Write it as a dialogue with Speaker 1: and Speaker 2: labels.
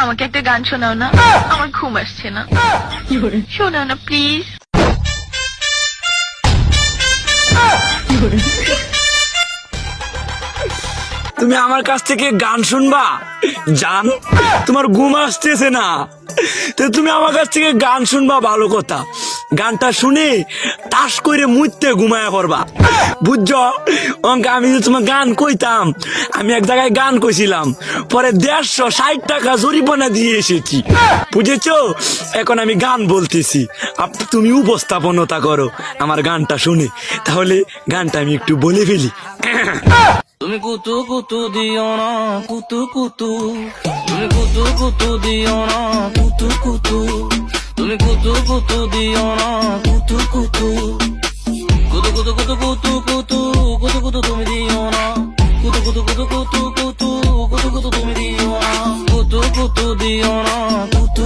Speaker 1: আমাকে একটা গান শোনাও না, আমার ঘুম আসছে না। শোনাও না প্লিজ।
Speaker 2: তুমি আমার কাছ থেকে গান শুনবা? জান, তোমার ঘুম আসতেছে না, তো তুমি আমার কাছ থেকে গান শুনবা ভালো কথা। গানটা শুনে তাস করে মুইতে ঘুমায়া পড়বা, বুঝছো? আমি যে তোমার গান কইতাম, আমি এক জায়গায় গান কইছিলাম, পরে 160 টাকা জরিমানা দিয়ে এসেছি, বুঝেছো? এখন আমি গান বলতেছি, তুমি উপস্থাপনতা করো আমার গানটা শুনে। তাহলে গানটা আমি একটু বলে ফেলি।
Speaker 3: তুমি কুতু কুতু দিও না কুতু কুতু, তুমি কুতু কুতু দিও না কুতু কুতু, তুমি কুতু কুতু দিও না কুতু কুতু, কুতু কুতু কুতু কুতু কুতু কুতু কুতু তুমি দিও না, কুতু কুতু কুতু কুতু কুতু কুতু কুতু তুমি দিও না, কুতু কুতু দিও না কুতু